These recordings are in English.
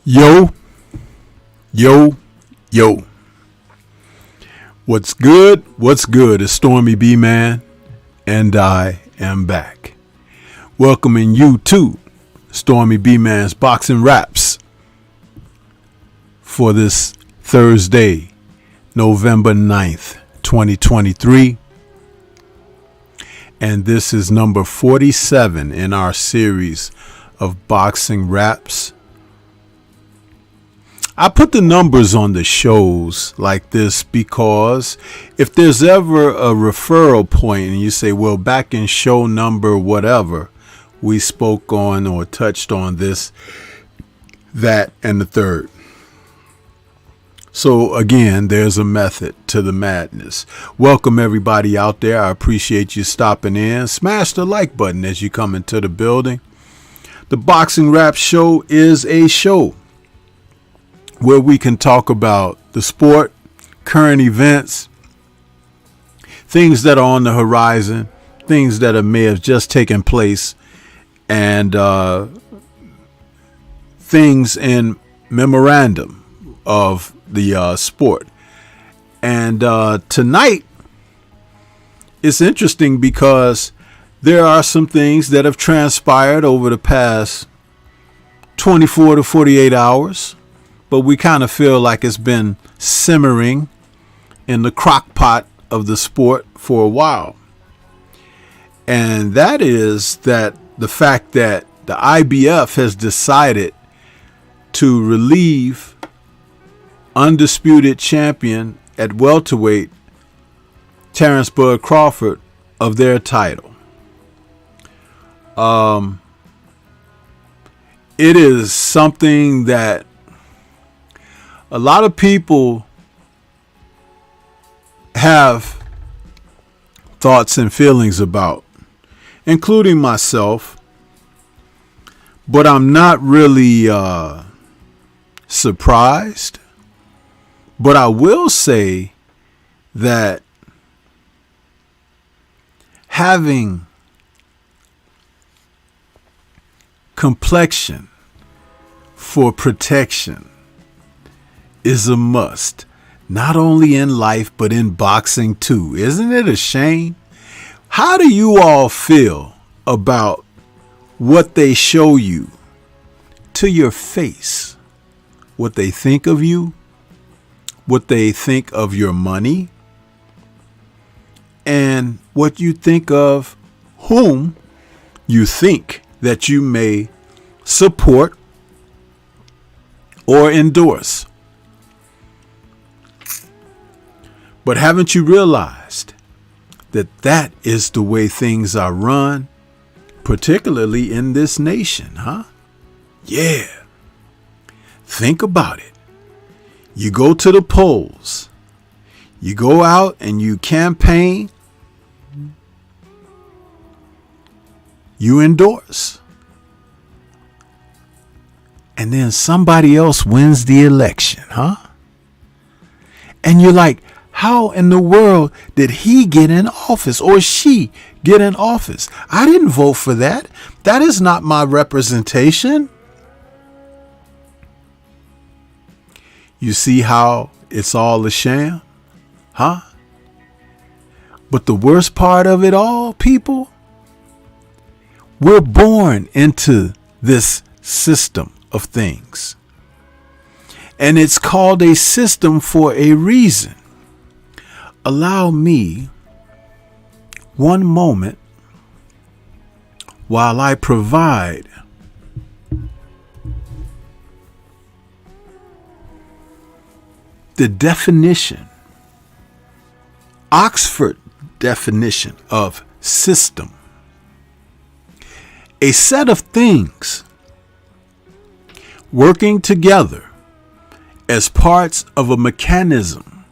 Yo, yo, yo. What's good? What's good? It's Stormy B Man, and I am back. Welcoming you to Stormy B Man's Boxing Raps for this Thursday, November 9th, 2023. And this is number 47 in our series of boxing raps. I put the numbers on the shows like this because if there's ever a referral point and you say, well, back in show number whatever, we spoke on or touched on this, that, and the third. So again, there's a method to the madness. Welcome everybody out there. I appreciate you stopping in. Smash the like button as you come into the building. The Boxing Rap Show is a show where we can talk about the sport, current events, things that are on the horizon, things that may have just taken place, and things in memorandum of the sport. And tonight, it's interesting because there are some things that have transpired over the past 24 to 48 hours. But we kind of feel like it's been simmering in the crock pot of the sport for a while. And that is that the fact that the IBF has decided to relieve undisputed champion at welterweight Terrence Bud Crawford of their title. It is something that a lot of people have thoughts and feelings about, including myself, but I'm not really surprised. But I will say that having complexion for protection is a must, not only in life, but in boxing too. Isn't it a shame? How do you all feel about what they show you to your face? What they think of you? What they think of your money? And what you think of whom you think that you may support or endorse. But haven't you realized that that is the way things are run, particularly in this nation, huh? Yeah. Think about it. You go to the polls. You go out and you campaign. You endorse. And then somebody else wins the election, huh? And you're like, how in the world did he get in office or she get in office? I didn't vote for that. That is not my representation. You see how it's all a sham? Huh? But the worst part of it all, people, we're born into this system of things. And it's called a system for a reason. Allow me one moment while I provide the definition, Oxford definition of system. A set of things working together as parts of a mechanism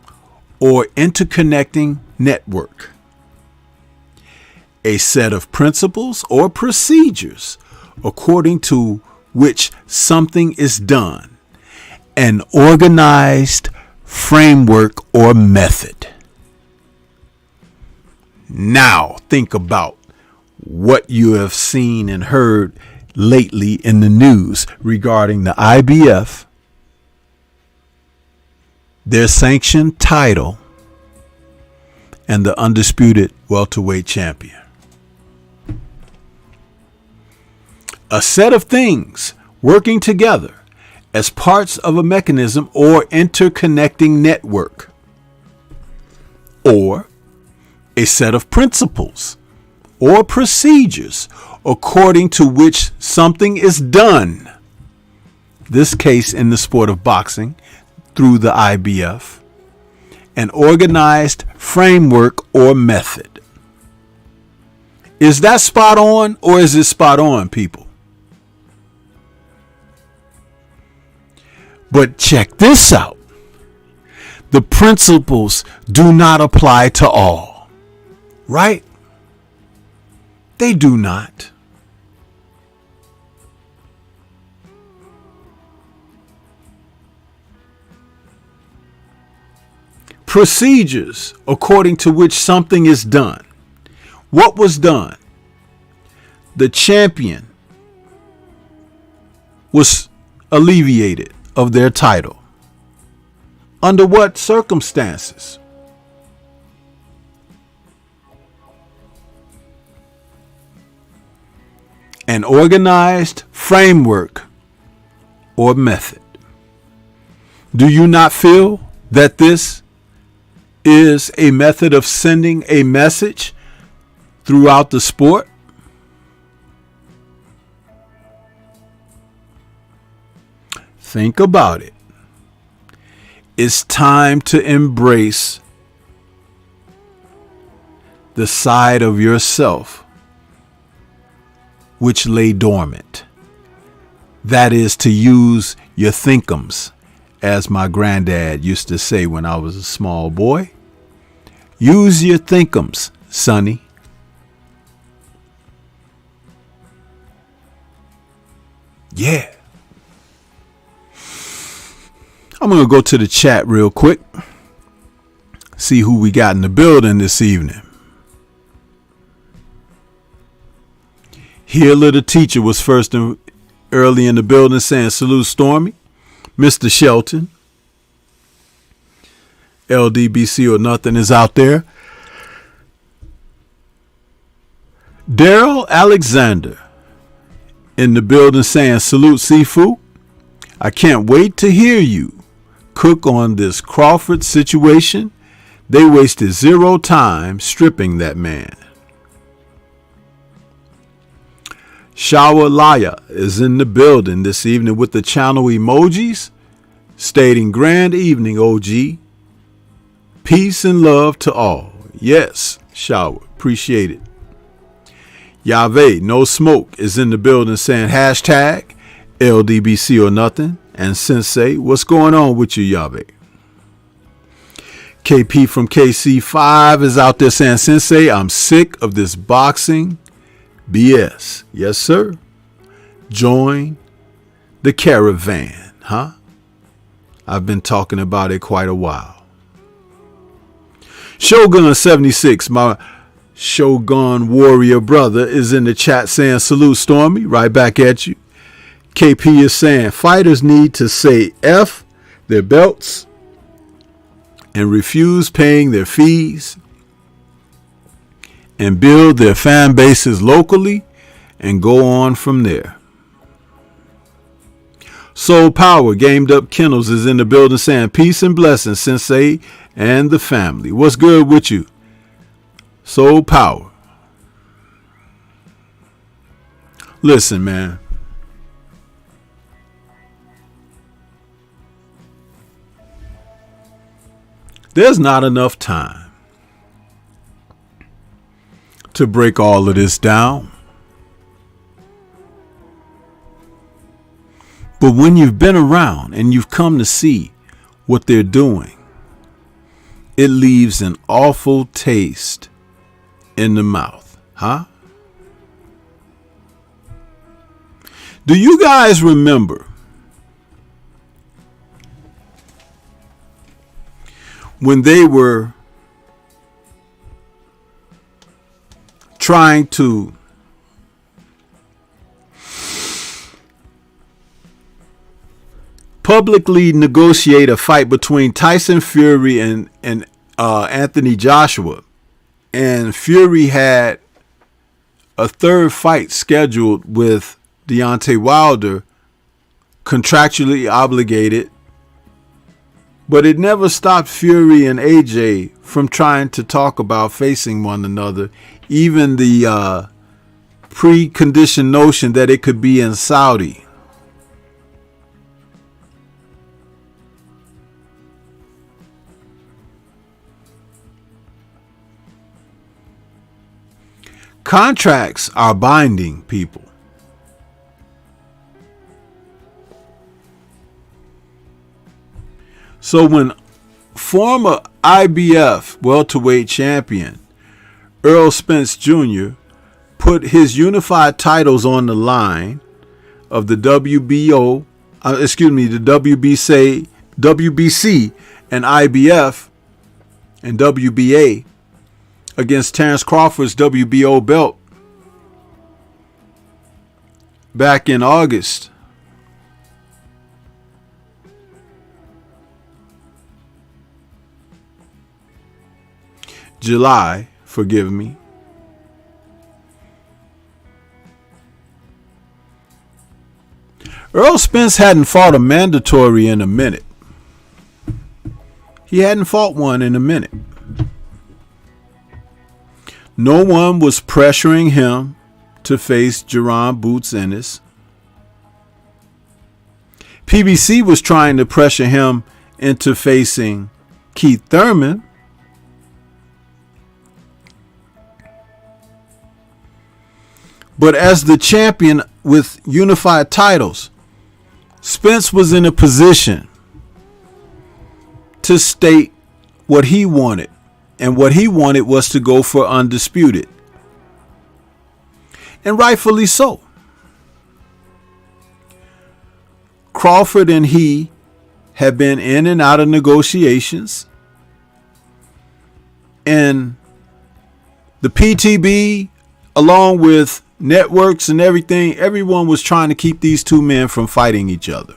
or interconnecting network. A set of principles or procedures according to which something is done. An organized framework or method. Now think about what you have seen and heard lately in the news regarding the IBF, their sanctioned title, and the undisputed welterweight champion. A set of things working together as parts of a mechanism or interconnecting network. Or a set of principles or procedures according to which something is done. This case in the sport of boxing through the IBF. An organized framework or method. Is that spot on or is it spot on, people? But check this out. The principles do not apply to all, right? They do not. Procedures according to which something is done. What was done? The champion was alleviated of their title. Under what circumstances? An organized framework or method. Do you not feel that this is a method of sending a message throughout the sport? Think about it. It's time to embrace the side of yourself which lay dormant. That is to use your thinkums, as my granddad used to say when I was a small boy. Use your thinkums, sonny. Yeah. I'm going to go to the chat real quick. See who we got in the building this evening. Healer the teacher was first early in the building saying salute Stormy. Mr. Shelton. LDBC or nothing is out there. Daryl Alexander in the building saying salute Sifu. I can't wait to hear you cook on this Crawford situation. They wasted zero time stripping that man. Shawa Laya is in the building this evening with the channel emojis. stating, "Grand evening, OG. Peace and love to all." Yes, Shower. Appreciate it. Yahweh, no smoke, is in the building saying hashtag LDBC or nothing. And Sensei, what's going on with you, Yahweh? KP from KC5 is out there saying, Sensei, I'm sick of this boxing BS. Yes, sir. Join the caravan, huh? I've been talking about it quite a while. Shogun76, my Shogun warrior brother, is in the chat saying, salute Stormy, right back at you. KP is saying, fighters need to say F their belts and refuse paying their fees and build their fan bases locally and go on from there. Soul Power, Gamed Up Kennels, is in the building saying, peace and blessings, Sensei and the family. What's good with you, Soul Power? Listen, man. There's not enough time to break all of this down. But when you've been around and you've come to see what they're doing, it leaves an awful taste in the mouth, huh? Do you guys remember when they were trying to publicly negotiate a fight between Tyson Fury and Anthony Joshua, and Fury had a third fight scheduled with Deontay Wilder, contractually obligated, but it never stopped Fury and AJ from trying to talk about facing one another, even the preconditioned notion that it could be in Saudi. Contracts are binding, people. So when former IBF welterweight champion Earl Spence Jr. put his unified titles on the line of the WBC and IBF and WBA against Terrence Crawford's WBO belt back in August, July, forgive me. Earl Spence hadn't fought a mandatory in a minute. He hadn't fought one in a minute. No one was pressuring him to face Jaron Boots Ennis. PBC was trying to pressure him into facing Keith Thurman. But as the champion with unified titles, Spence was in a position to state what he wanted. And what he wanted was to go for undisputed. And rightfully so. Crawford and he have been in and out of negotiations. And the PTB, along with networks and everything, everyone was trying to keep these two men from fighting each other.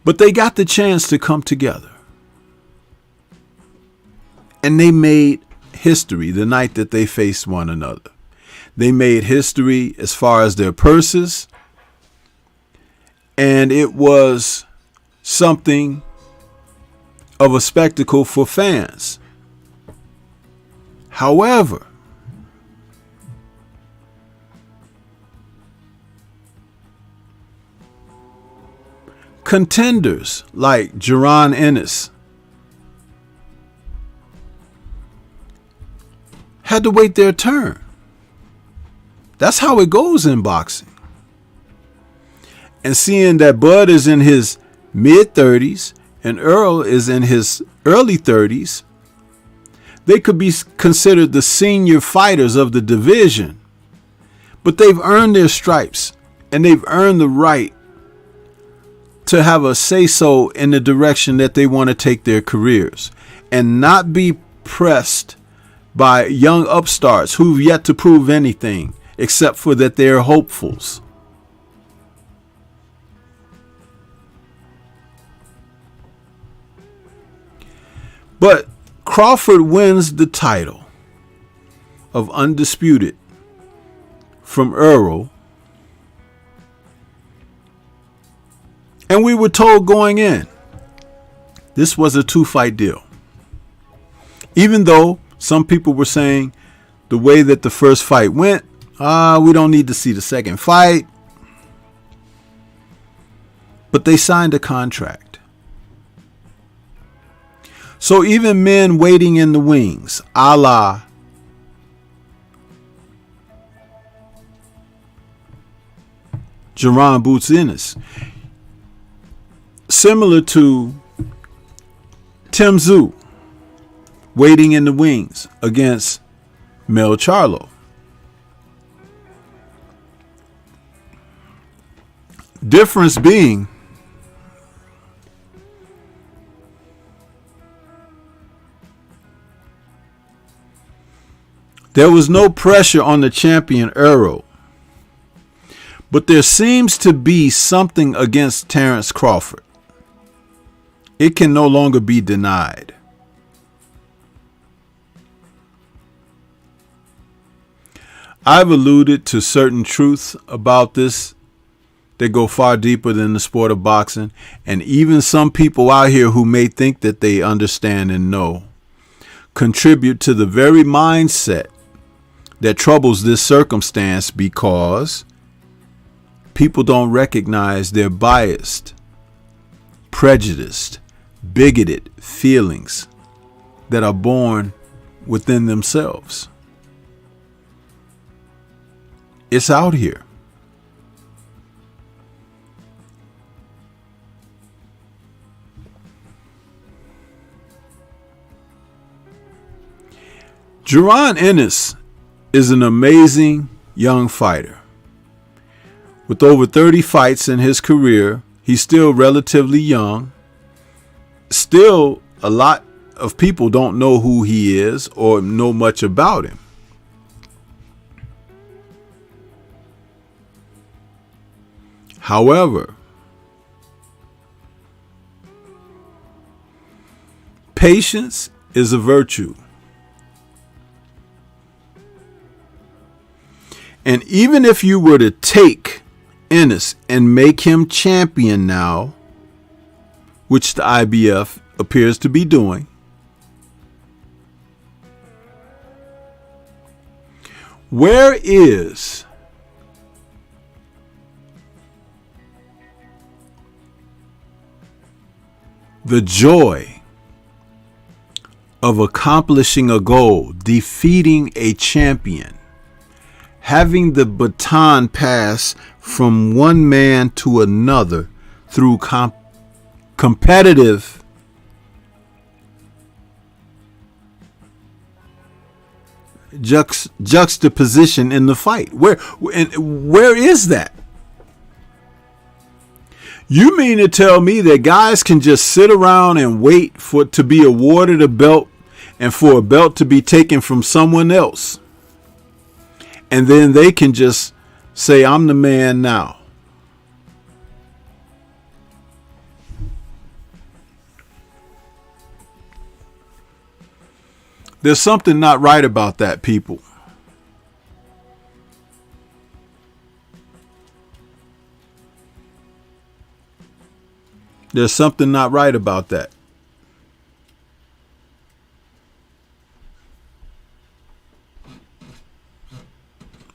But they got the chance to come together. And they made history the night that they faced one another. They made history as far as their purses. And it was something of a spectacle for fans. However, Contenders like Jaron Ennis had to wait their turn. That's how it goes in boxing. And seeing that Bud is in his mid-30s and Earl is in his early 30s, they could be considered the senior fighters of the division. But they've earned their stripes, and they've earned the right to have a say-so in the direction that they want to take their careers, and not be pressed by young upstarts who've yet to prove anything except for that they're hopefuls. But Crawford wins the title of undisputed from Earl. And we were told going in, this was a 2-fight deal. Even though some people were saying the way that the first fight went, we don't need to see the second fight. But they signed a contract. So even men waiting in the wings, a la Jaron Boots Ennis, similar to Tim Tszyu waiting in the wings against Mel Charlo. Difference being, there was no pressure on the champion Earl, but there seems to be something against Terrence Crawford. It can no longer be denied. I've alluded to certain truths about this that go far deeper than the sport of boxing, and even some people out here who may think that they understand and know contribute to the very mindset that troubles this circumstance, because people don't recognize their biased, prejudiced, bigoted feelings that are born within themselves. It's out here. Jaron Ennis is an amazing young fighter. With over 30 fights in his career, he's still relatively young. Still, a lot of people don't know who he is or know much about him. However, patience is a virtue. And even if you were to take Ennis and make him champion now, which the IBF appears to be doing, where is the joy of accomplishing a goal, defeating a champion, having the baton pass from one man to another through competitive juxtaposition in the fight? Where is that? You mean to tell me that guys can just sit around and wait for it to be awarded a belt and for a belt to be taken from someone else, and then they can just say, I'm the man now? There's something not right about that, people. There's something not right about that.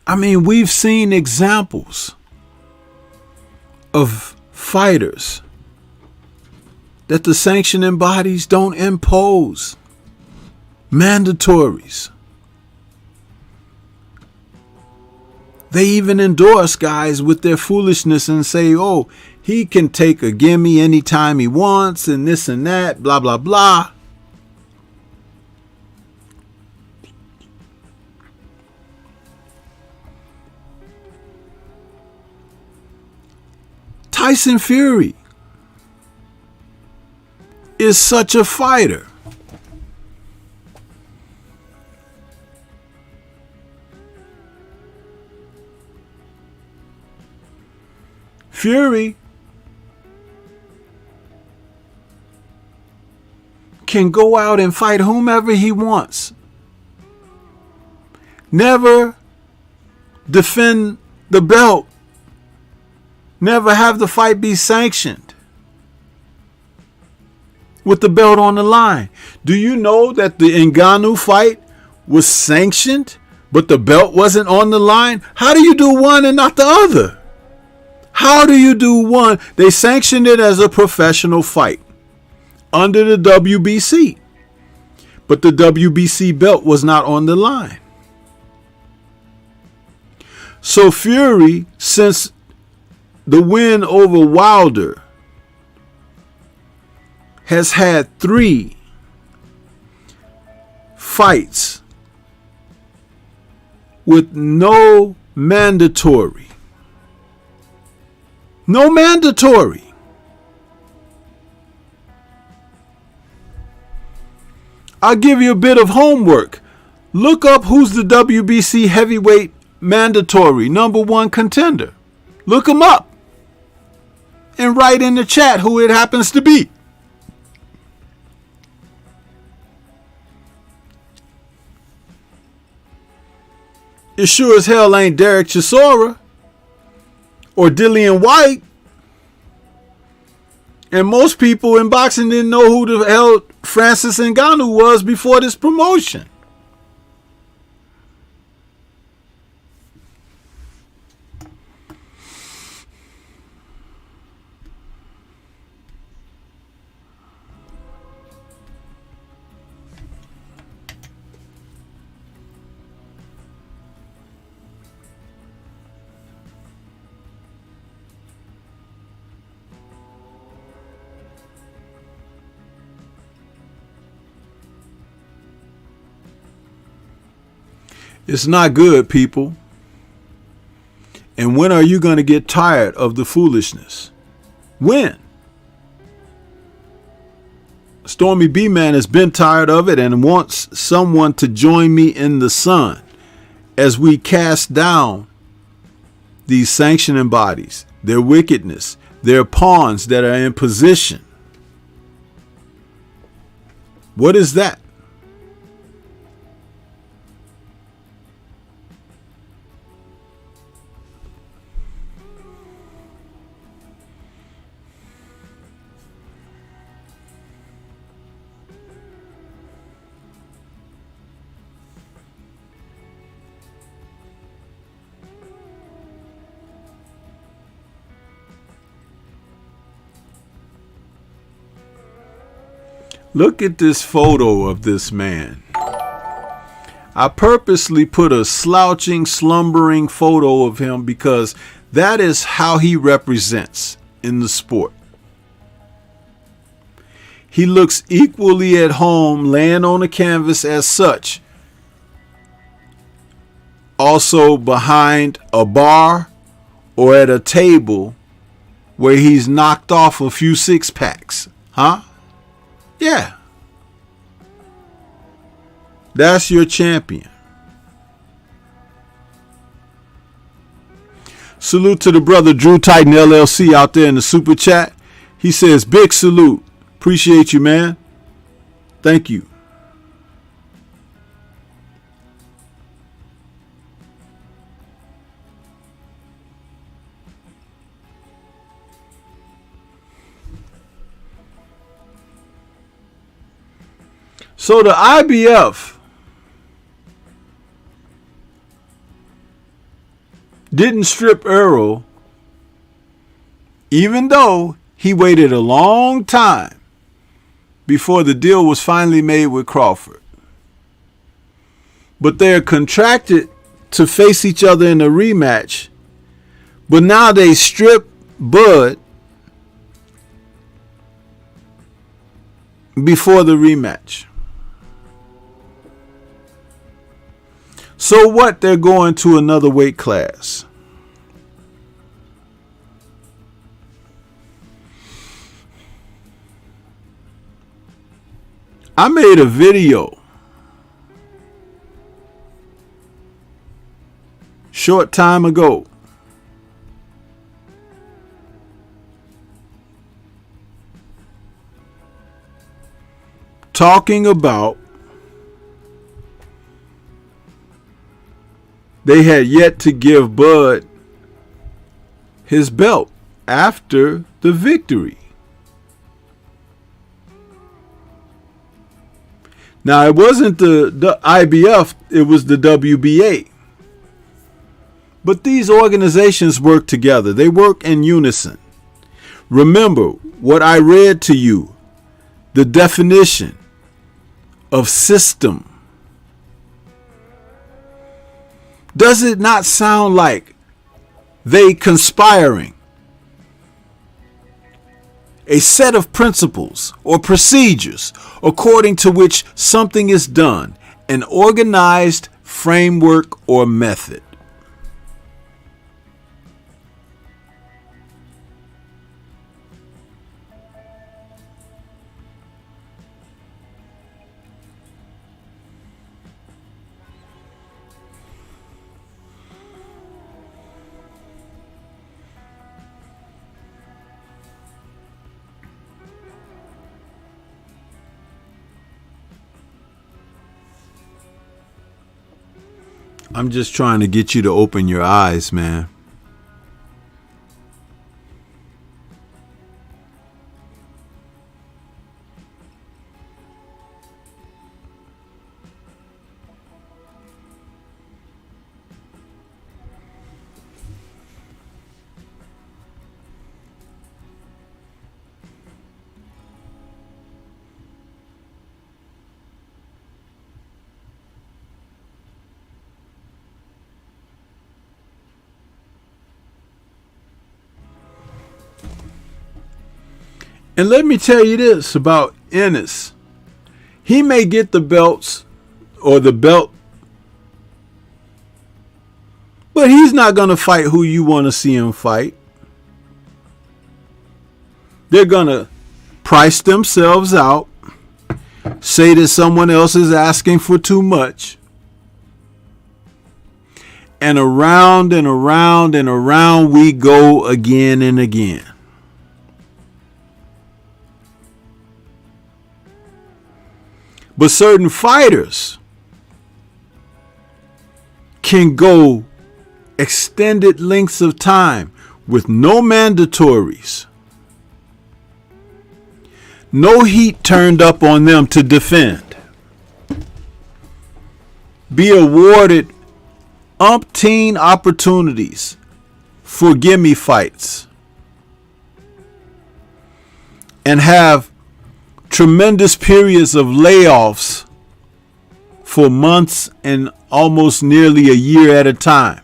I mean, we've seen examples of fighters that the sanctioning bodies don't impose mandatories. They even endorse guys with their foolishness and say, oh, he can take a gimme anytime he wants and this and that, blah, blah, blah. Tyson Fury is such a fighter. Fury can go out and fight whomever he wants. Never defend the belt. Never have the fight be sanctioned with the belt on the line. Do you know that the Ngannou fight was sanctioned, but the belt wasn't on the line? How do you do one and not the other? How do you do one? They sanctioned it as a professional fight under the WBC, but the WBC belt was not on the line. So Fury, since the win over Wilder, has had 3 fights with no mandatory. No mandatory. I'll give you a bit of homework. Look up who's the WBC heavyweight mandatory #1 contender. Look him up and write in the chat who it happens to be. It sure as hell ain't Derek Chisora or Dillian White. And most people in boxing didn't know who the hell Francis Ngannou was before this promotion. It's not good, people. And when are you going to get tired of the foolishness? When? Stormybman has been tired of it and wants someone to join me in the sun as we cast down these sanctioning bodies, their wickedness, their pawns that are in position. What is that? Look at this photo of this man. I purposely put a slouching, slumbering photo of him because that is how he represents in the sport. He looks equally at home laying on the canvas as such. Also behind a bar or at a table where he's knocked off a few 6-packs. Huh? Yeah. That's your champion. Salute to the brother Drew Titan LLC out there in the super chat. He says, big salute. Appreciate you, man. Thank you. So the IBF didn't strip Errol, even though he waited a long time before the deal was finally made with Crawford. But they're contracted to face each other in a rematch. But now they strip Bud before the rematch. So what? They're going to another weight class. I made a video short time ago talking about they had yet to give Bud his belt after the victory. Now, it wasn't the IBF, it was the WBA. But these organizations work together. They work in unison. Remember what I read to you, the definition of system. Does it not sound like they conspiring? A set of principles or procedures according to which something is done, an organized framework or method. I'm just trying to get you to open your eyes, man. And let me tell you this about Ennis. He may get the belts or the belt, but he's not going to fight who you want to see him fight. They're going to price themselves out, say that someone else is asking for too much. And around and around and around we go again and again. But certain fighters can go extended lengths of time with no mandatories. No heat turned up on them to defend. Be awarded umpteen opportunities for gimme fights. And have tremendous periods of layoffs for months and almost nearly a year at a time.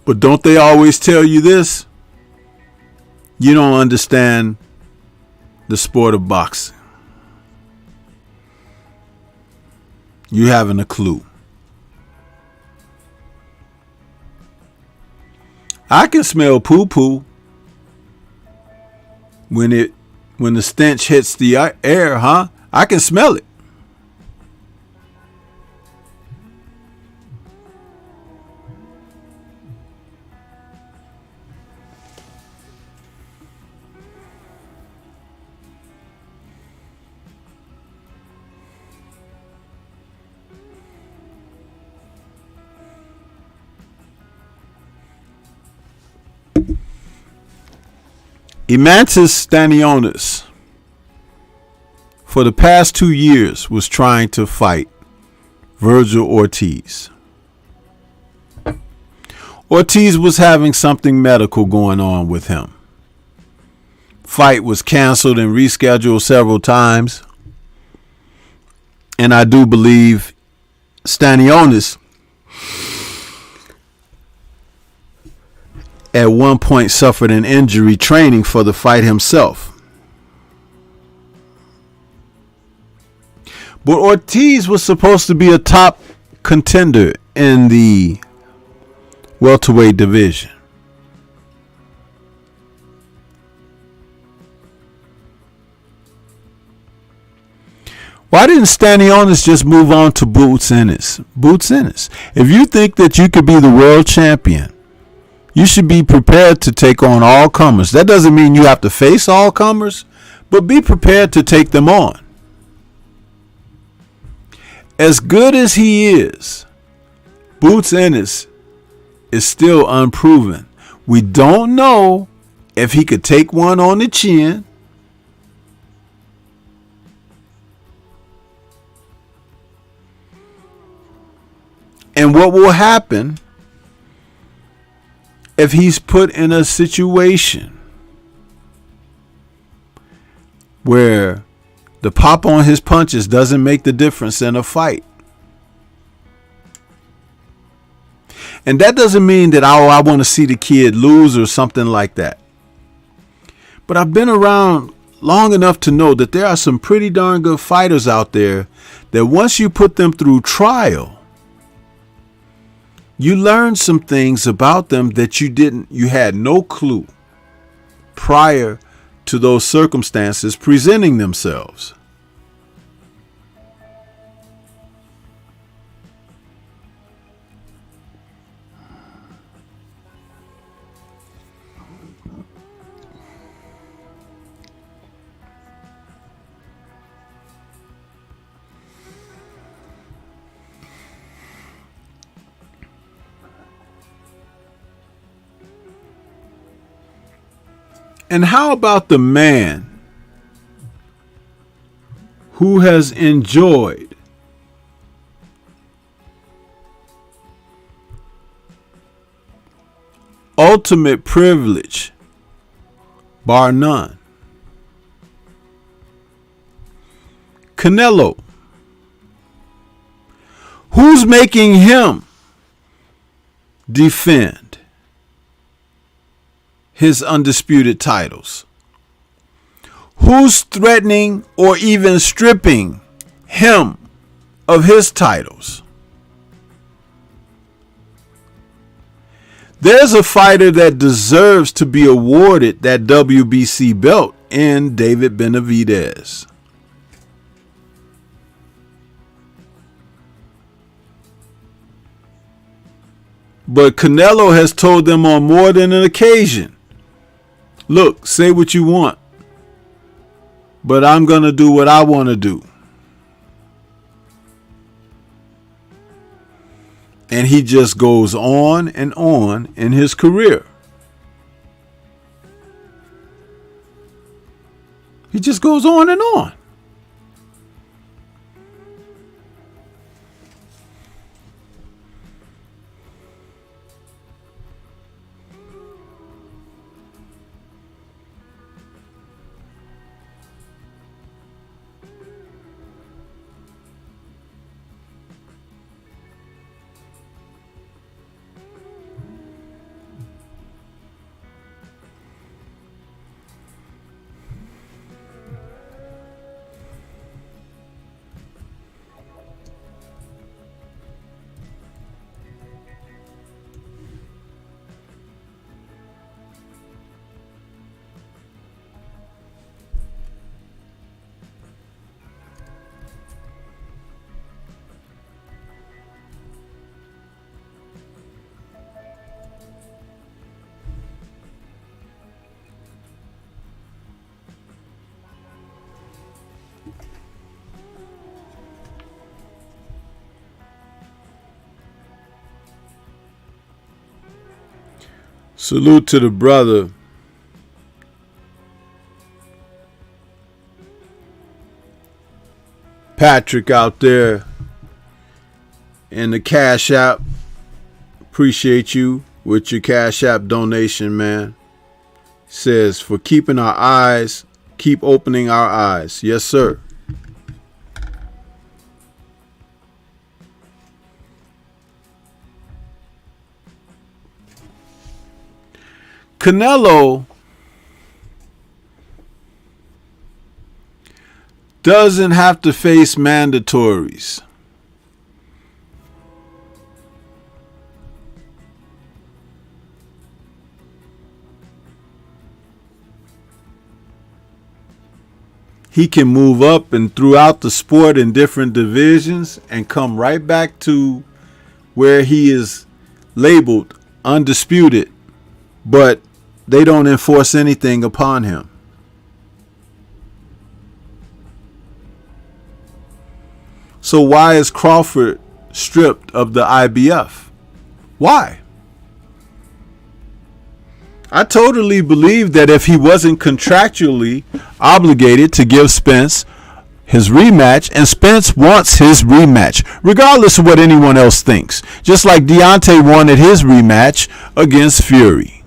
But don't they always tell you this? You don't understand the sport of boxing. You haven't a clue. I can smell poo-poo when the stench hits the air, huh? I can smell it. Emantis Stanionis, for the past 2 years, was trying to fight Virgil Ortiz. Ortiz was having something medical going on with him. Fight was canceled and rescheduled several times. And I do believe Stanionis at one point suffered an injury training for the fight himself. But Ortiz was supposed to be a top contender in the welterweight division. Why didn't Stanionis just move on to Boots Ennis? Boots Ennis. If you think that you could be the world champion, you should be prepared to take on all comers. That doesn't mean you have to face all comers, but be prepared to take them on. As good as he is, Boots Ennis is still unproven. We don't know if he could take one on the chin. And what will happen if he's put in a situation where the pop on his punches doesn't make the difference in a fight? And that doesn't mean that I want to see the kid lose or something like that. But I've been around long enough to know that there are some pretty darn good fighters out there that once you put them through trial, you learn some things about them that you had no clue prior to those circumstances presenting themselves. And how about the man who has enjoyed ultimate privilege, bar none? Canelo. Who's making him defend his undisputed titles? Who's threatening or even stripping him of his titles? There's a fighter that deserves to be awarded that WBC belt in David Benavidez. But Canelo has told them on more than an occasion, look, say what you want, but I'm going to do what I want to do. And he just goes on and on in his career. He just goes on and on. Salute to the brother Patrick out there in the Cash App. Appreciate you. with your Cash App donation, man. Says, for keeping our eyes, keep opening our eyes. Yes, sir. Canelo doesn't have to face mandatories. He can move up and throughout the sport in different divisions and come right back to where he is labeled undisputed, but they don't enforce anything upon him. So why is Crawford stripped of the IBF? Why? I totally believe that if he wasn't contractually obligated to give Spence his rematch, and Spence wants his rematch, regardless of what anyone else thinks, just like Deontay wanted his rematch against Fury.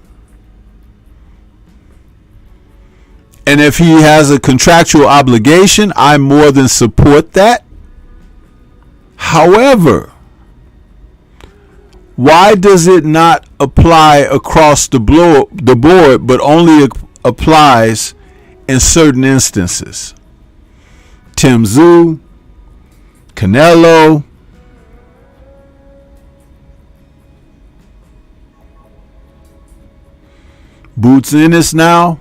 And if he has a contractual obligation, I more than support that. However, why does it not apply across the board, but only applies in certain instances? Tim Tszyu, Canelo, Boots Ennis now.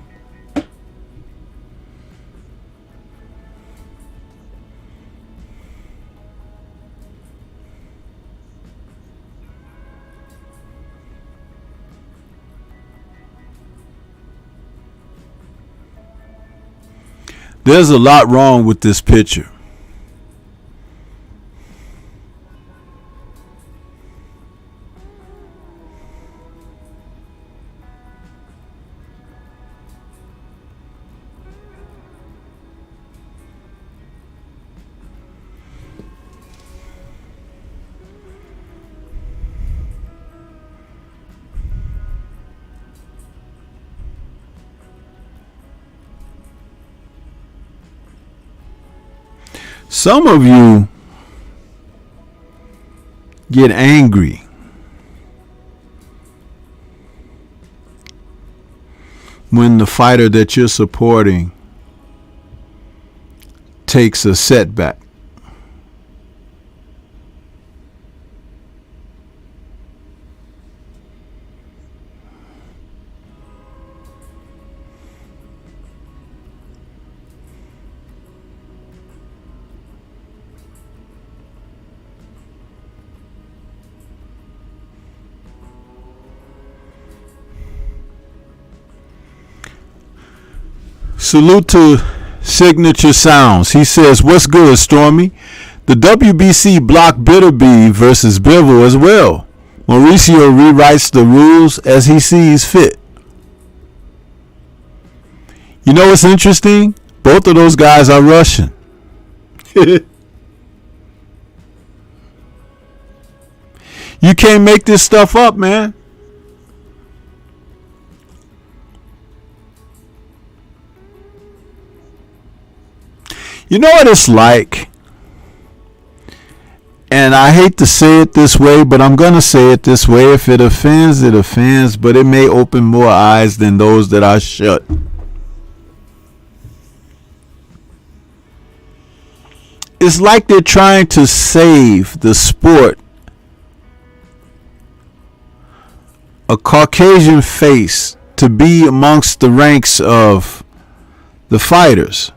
There's a lot wrong with this picture. Some of you get angry when the fighter that you're supporting takes a setback. Salute to Signature Sounds. He says, what's good, Stormy? The WBC blocked Bitterby versus Bivol as well. Mauricio rewrites the rules as he sees fit. You know what's interesting? Both of those guys are Russian. You can't make this stuff up, man. You know what it's like? And I hate to say it this way, but I'm going to say it this way. If it offends, it offends, but it may open more eyes than those that are shut. It's like they're trying to save the sport a Caucasian face to be amongst the ranks of the fighters.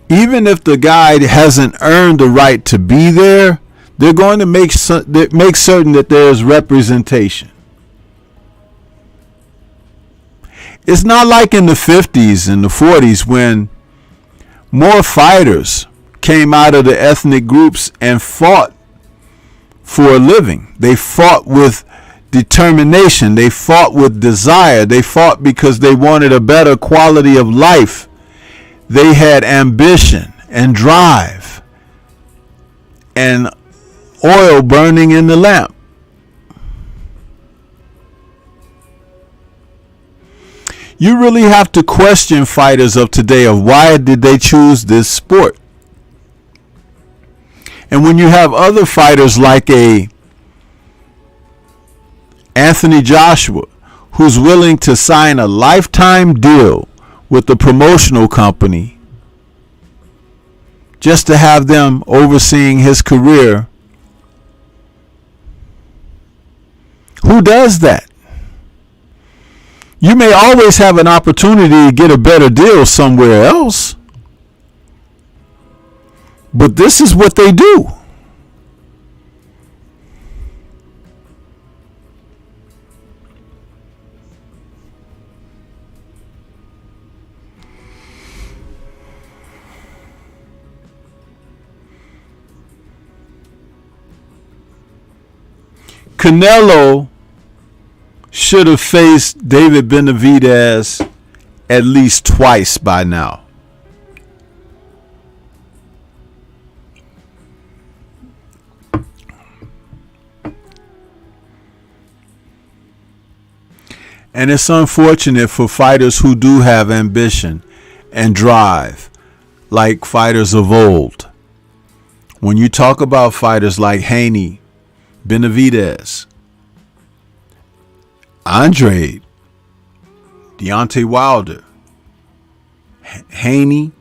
Even if the guy hasn't earned the right to be there, they're going to make certain that there's representation. It's not like in the 50s and the 40s when more fighters came out of the ethnic groups and fought for a living. They fought with determination. They fought with desire. They fought because they wanted a better quality of life. They had ambition and drive and oil burning in the lamp. you really have to question fighters of today of why did they choose this sport. And when you have other fighters like a Anthony Joshua, who's willing to sign a lifetime deal with the promotional company just to have them overseeing his career, who does that? You may always have an opportunity to get a better deal somewhere else, but this is what they do. Canelo should have faced David Benavidez at least twice by now. And it's unfortunate for fighters who do have ambition and drive, like fighters of old. When you talk about fighters like Haney, Benavidez, Andre, Deontay Wilder, Haney,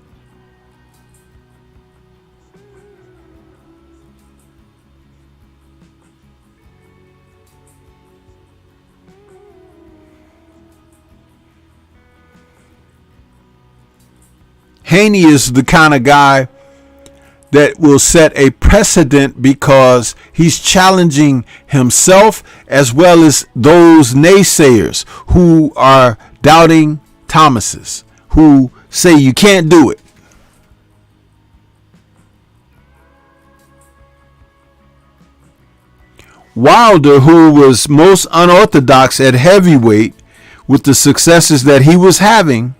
Haney is the kind of guy that will set a precedent because he's challenging himself as well as those naysayers who are doubting Thomases, who say you can't do it. Wilder, who was most unorthodox at heavyweight with the successes that he was having,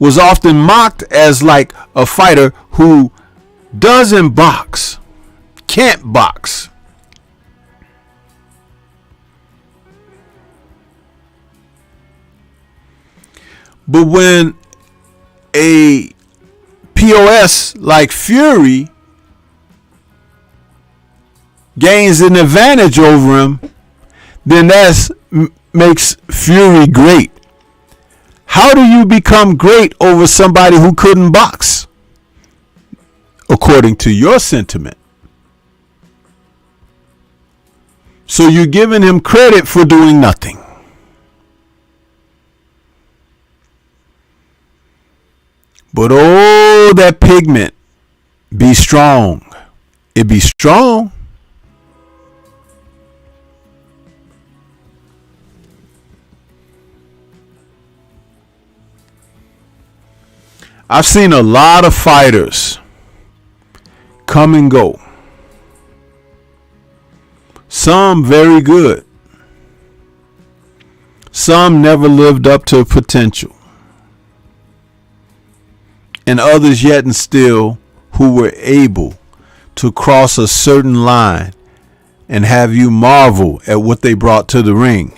was often mocked as like a fighter who doesn't box, can't box. But when a POS like Fury gains an advantage over him, then that makes Fury great. How do you become great over somebody who couldn't box? According to your sentiment. So you're giving him credit for doing nothing. But oh, that pigment be strong. It be strong. I've seen a lot of fighters come and go. Some very good. Some never lived up to potential. And others yet and still who were able to cross a certain line and have you marvel at what they brought to the ring.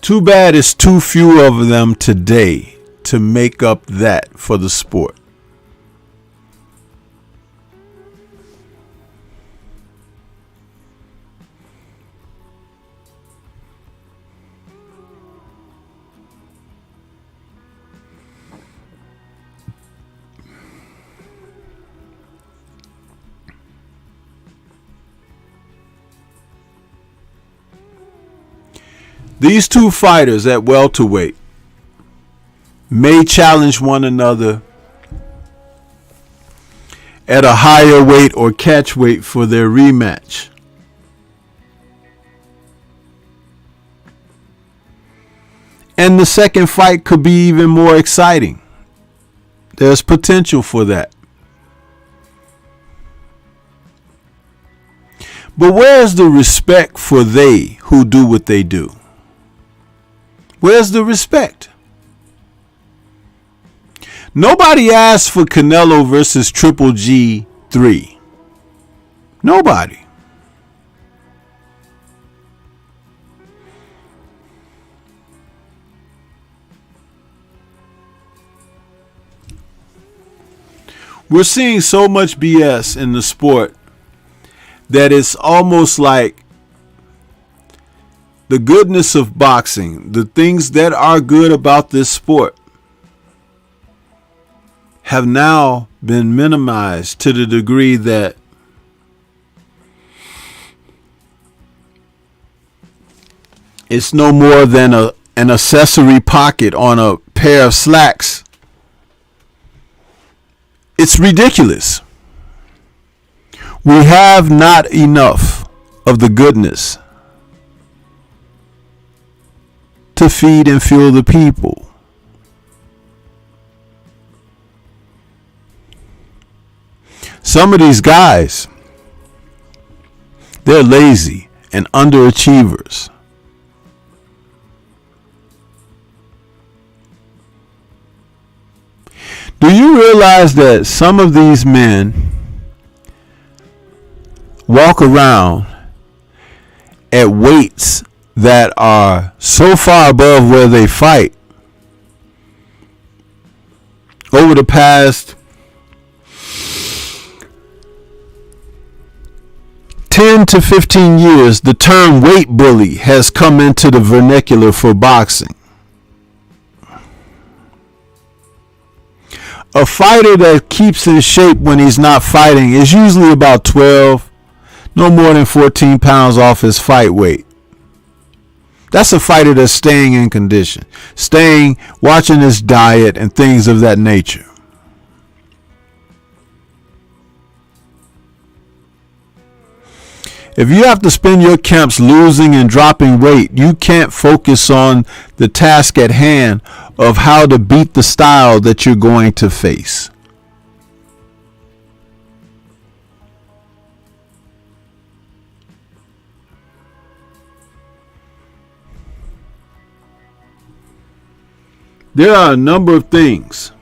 Too bad it's too few of them today to make up that for the sport. These two fighters at welterweight may challenge one another at a higher weight or catch weight for their rematch. And the second fight could be even more exciting. There's potential for that. But where's the respect for they who do what they do? Where's the respect? Nobody asked for Canelo versus Triple G 3. Nobody. We're seeing so much BS in the sport that it's almost like the goodness of boxing, the things that are good about this sport, have now been minimized to the degree that it's no more than an accessory pocket on a pair of slacks. It's ridiculous. We have not enough of the goodness to feed and fuel the people. Some of these guys, they're lazy and underachievers. Do you realize that some of these men walk around at weights that are so far above where they fight? Over the past 10 to 15 years, the term weight bully has come into the vernacular for boxing. A fighter that keeps in shape when he's not fighting is usually about 12, no more than 14 pounds off his fight weight. That's a fighter that's staying in condition, watching his diet and things of that nature. If you have to spend your camps losing and dropping weight, you can't focus on the task at hand of how to beat the style that you're going to face. There are a number of things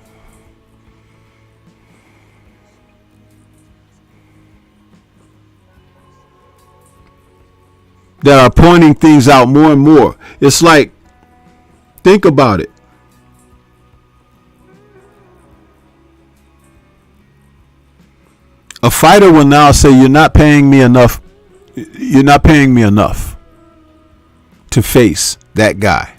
that are pointing things out more and more. It's like, think about it. A fighter will now say, you're not paying me enough. You're not paying me enough to face that guy.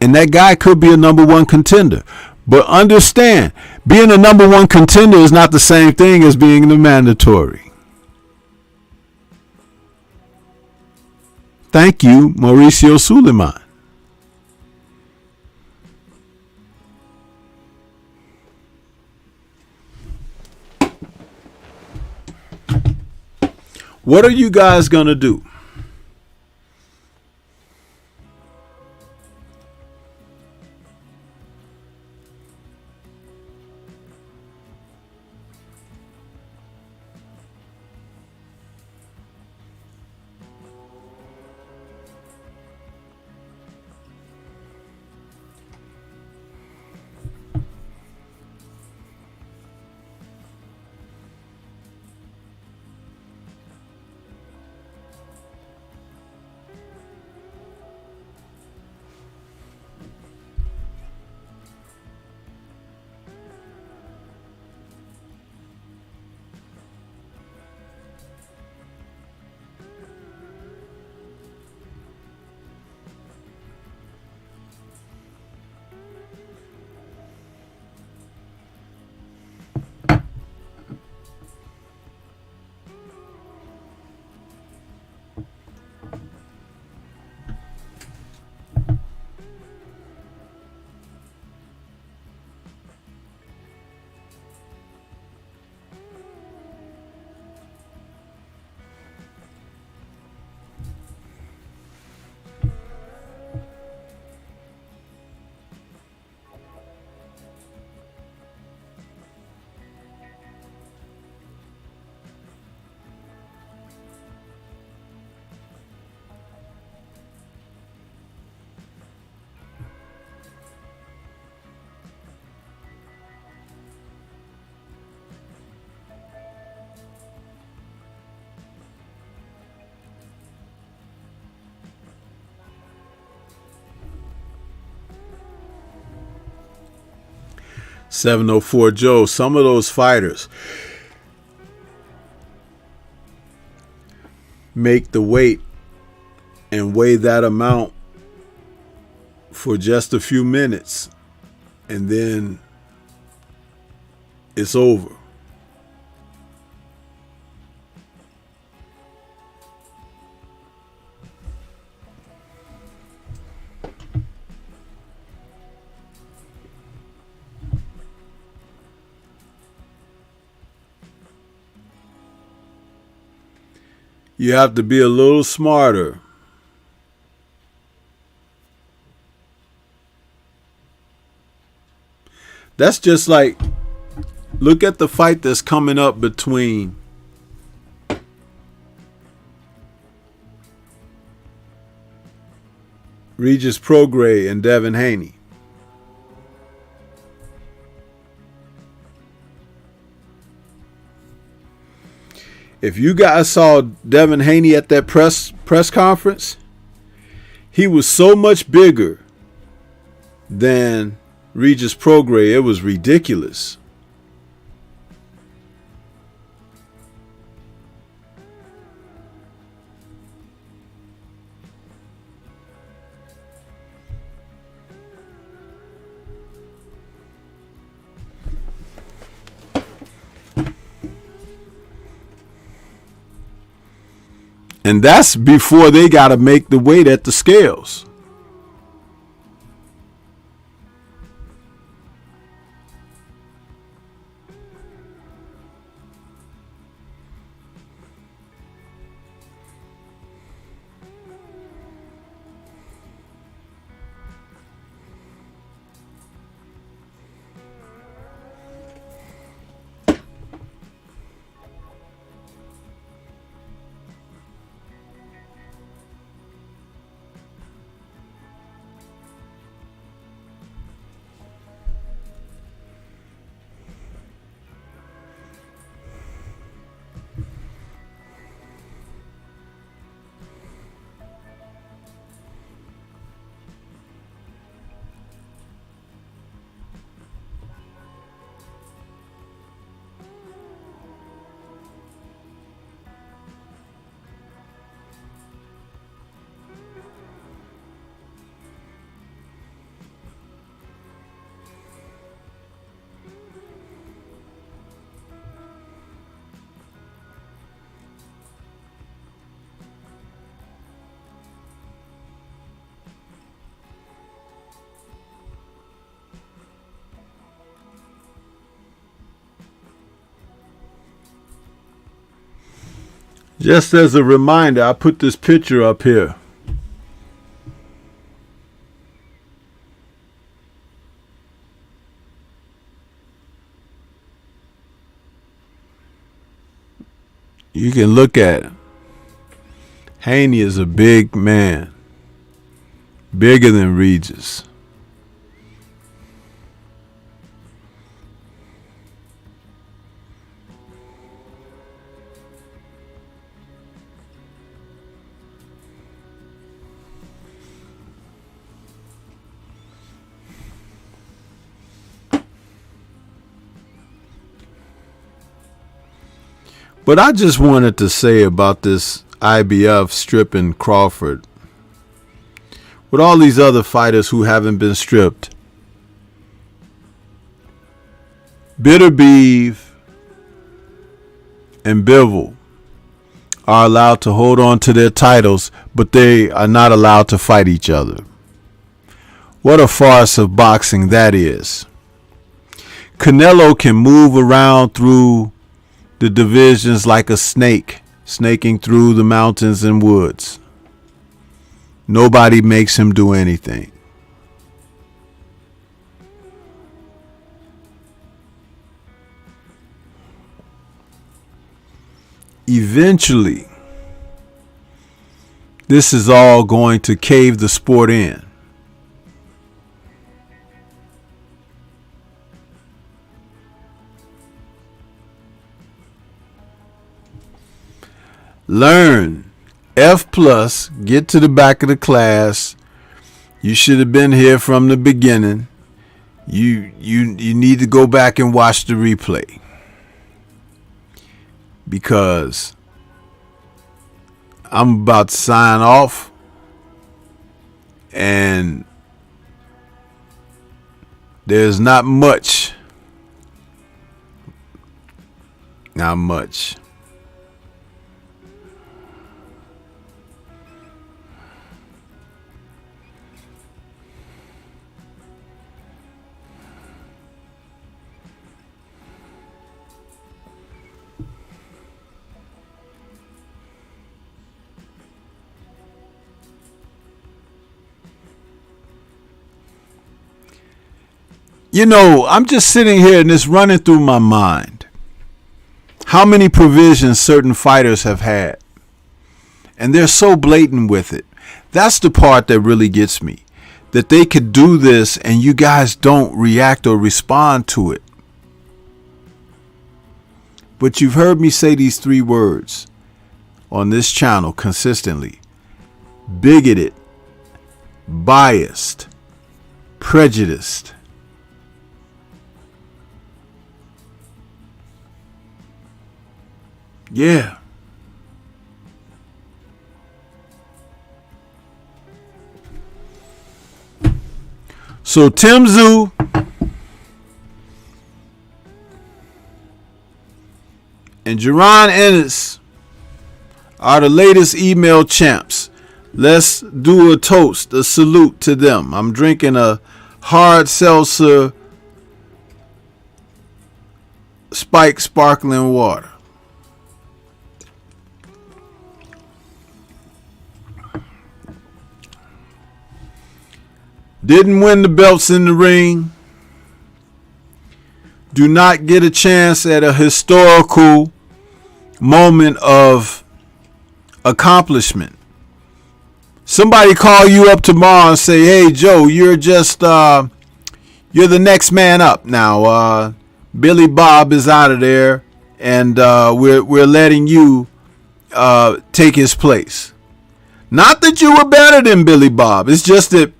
And that guy could be a number one contender. But understand, being a number one contender is not the same thing as being the mandatory. Thank you, Mauricio Suleiman. What are you guys going to do? 704 Joe, some of those fighters make the weight and weigh that amount for just a few minutes, and then it's over. You have to be a little smarter. That's just like, look at the fight that's coming up between Regis Prograis and Devin Haney. If you guys saw Devin Haney at that press conference, he was so much bigger than Regis Prograis. It was ridiculous. And that's before they got to make the weight at the scales. Just as a reminder, I put this picture up here. You can look at him. Haney is a big man, bigger than Regis. But I just wanted to say about this IBF stripping Crawford. With all these other fighters who haven't been stripped, Bitterbeef and Bivol are allowed to hold on to their titles, but they are not allowed to fight each other. What a farce of boxing that is. Canelo can move around through the divisions like a snake, snaking through the mountains and woods. Nobody makes him do anything. Eventually, this is all going to cave the sport in. Learn. F+, get to the back of the class. You should have been here from the beginning. you need to go back and watch the replay, because I'm about to sign off, and there's not much. Not much. You know, I'm just sitting here and it's running through my mind how many provisions certain fighters have had. And they're so blatant with it. That's the part that really gets me. That they could do this and you guys don't react or respond to it. But you've heard me say these 3 words on this channel consistently: bigoted, biased, prejudiced. Yeah. So Tim Tszyu and Jaron Ennis are the latest email champs. Let's do a toast, a salute to them. I'm drinking a hard seltzer spiked sparkling water. Didn't win the belts in the ring. Do not get a chance at a historical moment of accomplishment. Somebody call you up tomorrow and say, "Hey Joe, you're the next man up now. Billy Bob is out of there, and we're letting you take his place." Not that you were better than Billy Bob. It's just that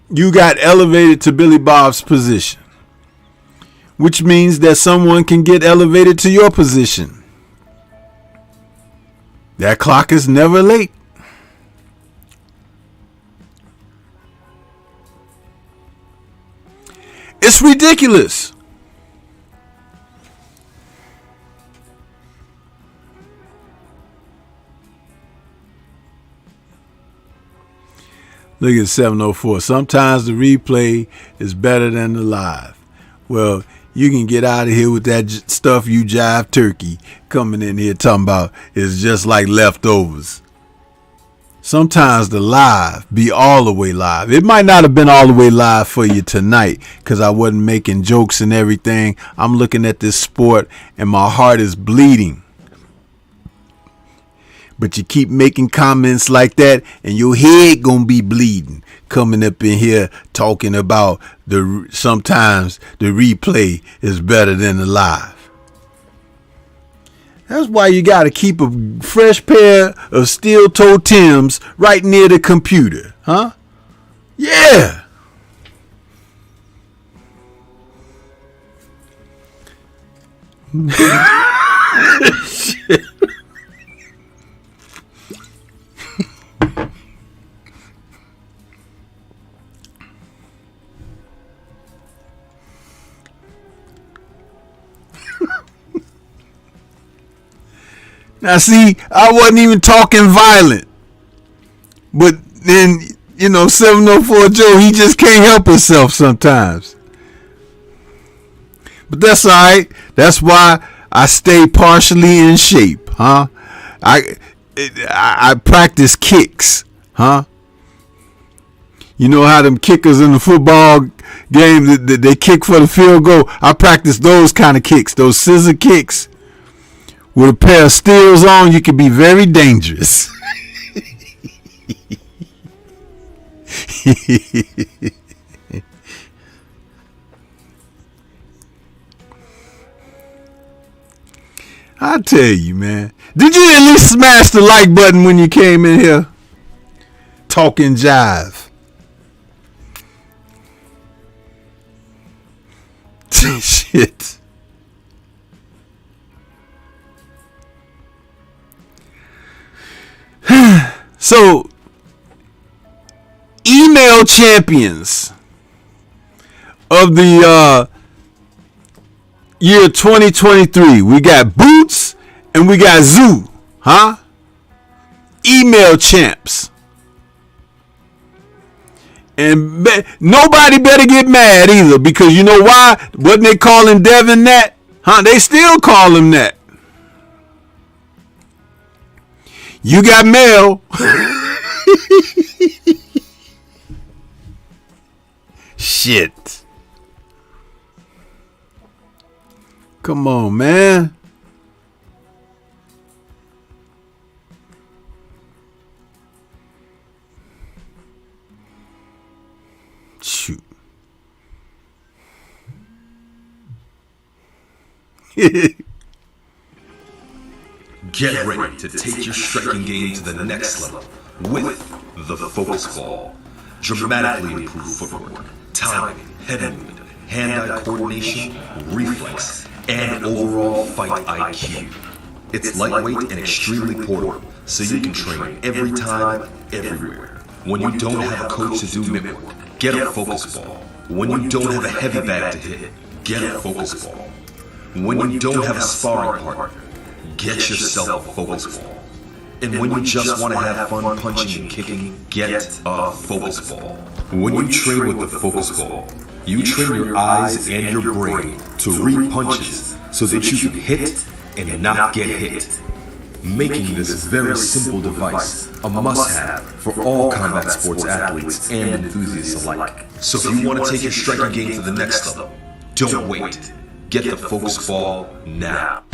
you got elevated to Billy Bob's position, which means that someone can get elevated to your position. That clock is never late. It's ridiculous. Look at 704. Sometimes the replay is better than the live. Well, you can get out of here with that stuff you jive turkey coming in here talking about is just like leftovers. Sometimes the live be all the way live. It might not have been all the way live for you tonight because I wasn't making jokes and everything. I'm looking at this sport and my heart is bleeding. But you keep making comments like that and your head gonna be bleeding coming up in here talking about sometimes the replay is better than the live. That's why you gotta keep a fresh pair of steel-toe Timbs right near the computer, huh? Yeah. Shit. Now see, I wasn't even talking violent. But then, 704 Joe, he just can't help himself sometimes. But that's all right. That's why I stay partially in shape, huh? I practice kicks, huh? You know how them kickers in the football game, they kick for the field goal? I practice those kind of kicks, those scissor kicks. With a pair of steels on, you can be very dangerous. I tell you, man. Did you at least smash the like button when you came in here? Talking jive. Shit. So, email champions of the year 2023. We got Boots and we got Zoo. Huh? Email champs. And nobody better get mad either, because you know why? Wasn't they calling Devin that? Huh? They still call him that. You got mail. Shit. Come on, man. Shoot. Get ready to take your striking game to the next level with the Focus Ball. Dramatically improved footwork, timing, head movement, hand-eye coordination, reflex, and overall fight IQ. It's lightweight and extremely portable, so you can train every time, everywhere. When you don't have a coach to do mitt work, get a Focus Ball. When you don't have a heavy bag to hit, get a Focus Ball. When you don't have a sparring partner, get yourself a Focus Ball. And when you just want to have fun punching and kicking, get a Focus Ball. When you train with the Focus Ball, you train your eyes and your brain to read punches so that you can hit and not get hit, making this very simple device a must-have for all combat sports athletes and enthusiasts alike. So if you want to take your striking game to the next level, don't wait. Get the Focus Ball now.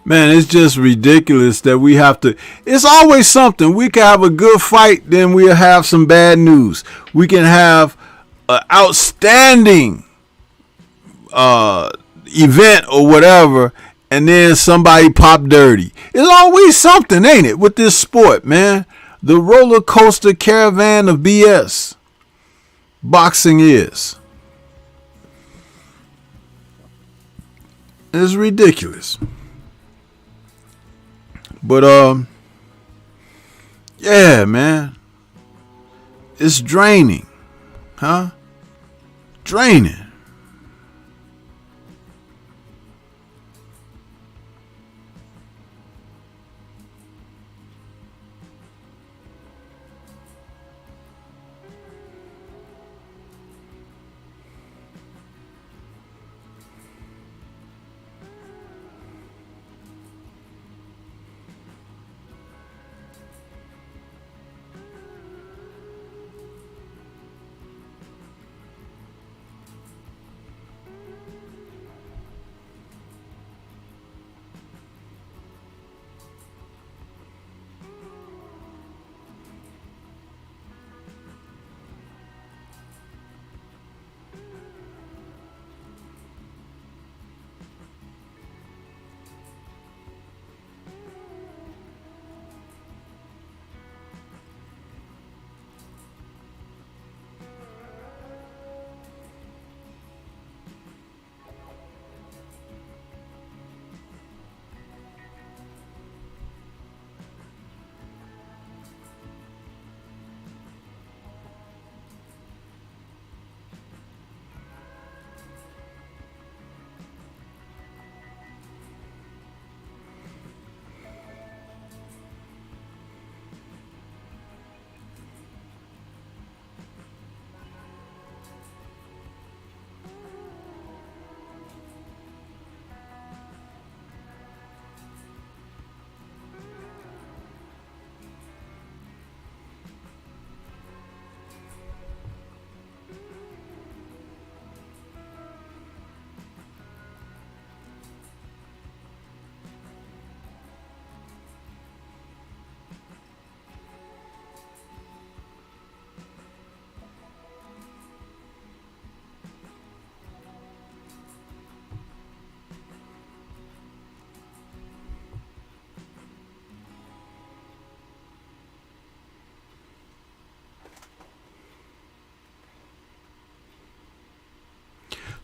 Man, it's just ridiculous that we have to. It's always something. We can have a good fight, then we'll have some bad news. We can have an outstanding event or whatever, and then somebody pop dirty. It's always something, ain't it, with this sport, man? The roller coaster caravan of BS. Boxing is. It's ridiculous. But yeah, man, it's draining, huh? Draining.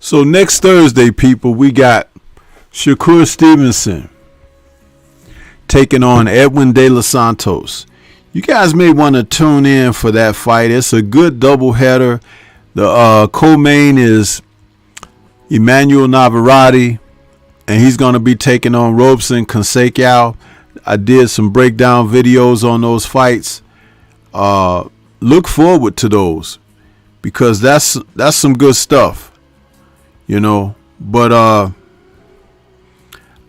So next Thursday, people, we got Shakur Stevenson taking on Edwin De Los Santos. You guys may want to tune in for that fight. It's a good doubleheader. The co-main is Emmanuel Navarrete, and he's going to be taking on Robson Consecao. I did some breakdown videos on those fights. Look forward to those because that's some good stuff, you know. But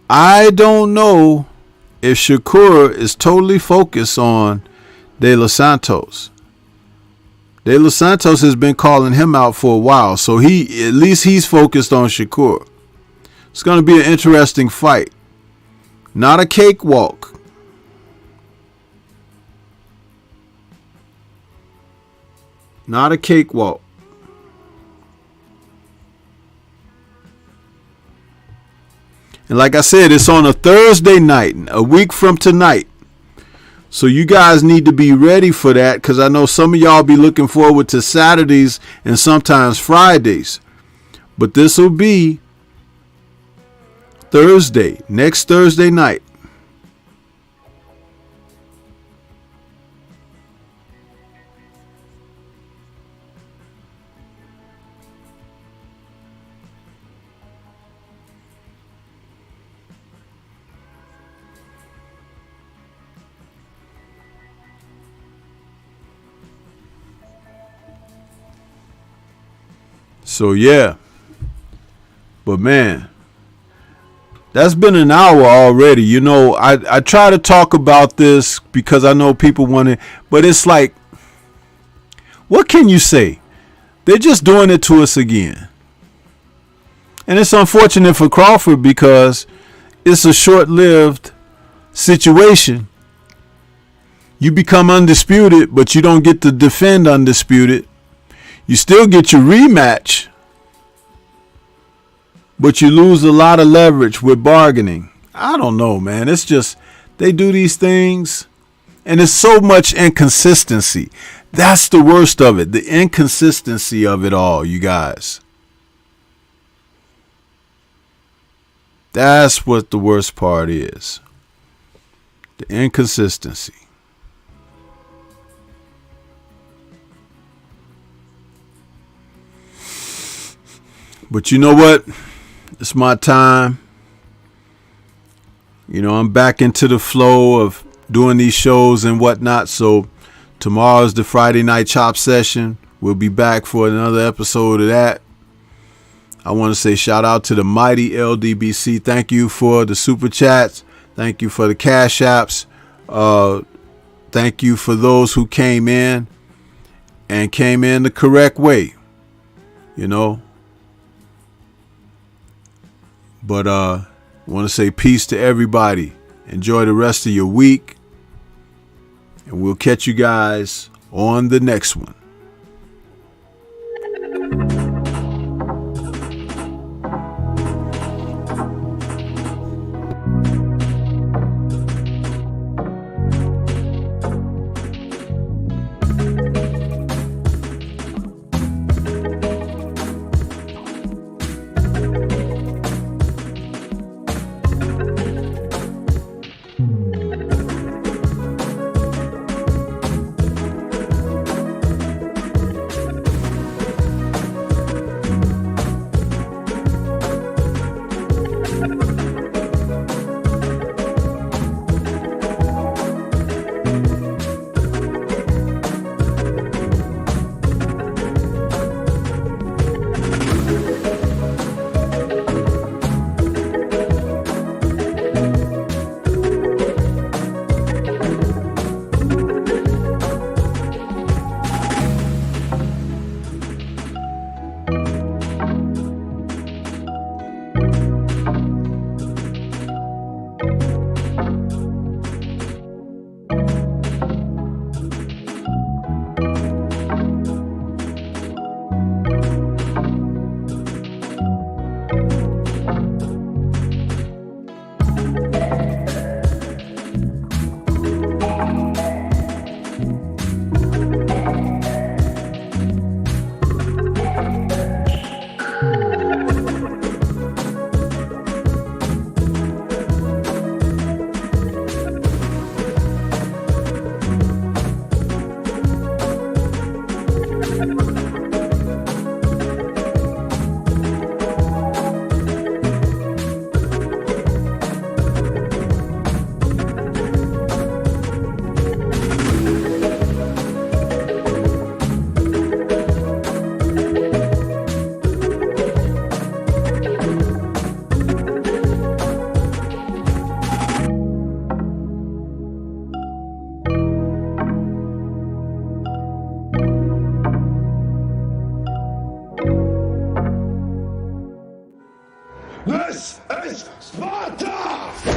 I don't know if Shakur is totally focused on De Los Santos. De Los Santos has been calling him out for a while, so at least he's focused on Shakur. It's going to be an interesting fight. Not a cakewalk. Not a cakewalk. And like I said, it's on a Thursday night, a week from tonight. So you guys need to be ready for that because I know some of y'all be looking forward to Saturdays and sometimes Fridays. But this will be Thursday, next Thursday night. So yeah, but man, that's been an hour already. You know, I try to talk about this because I know people want it, but it's like, what can you say? They're just doing it to us again. And it's unfortunate for Crawford because it's a short-lived situation. You become undisputed, but you don't get to defend undisputed. You still get your rematch, but you lose a lot of leverage with bargaining. I don't know, man. It's just, they do these things, and there's so much inconsistency. That's the worst of it, the inconsistency of it all, you guys. That's what the worst part is. The inconsistency. But you know what? It's my time. You know, I'm back into the flow of doing these shows and whatnot. So tomorrow's the Friday night chop session. We'll be back for another episode of that. I want to say shout out to the mighty LDBC. Thank you for the super chats. Thank you for the cash apps. Thank you for those who came in and came in the correct way. You know. But I want to say peace to everybody. Enjoy the rest of your week. And we'll catch you guys on the next one. This is Sparta!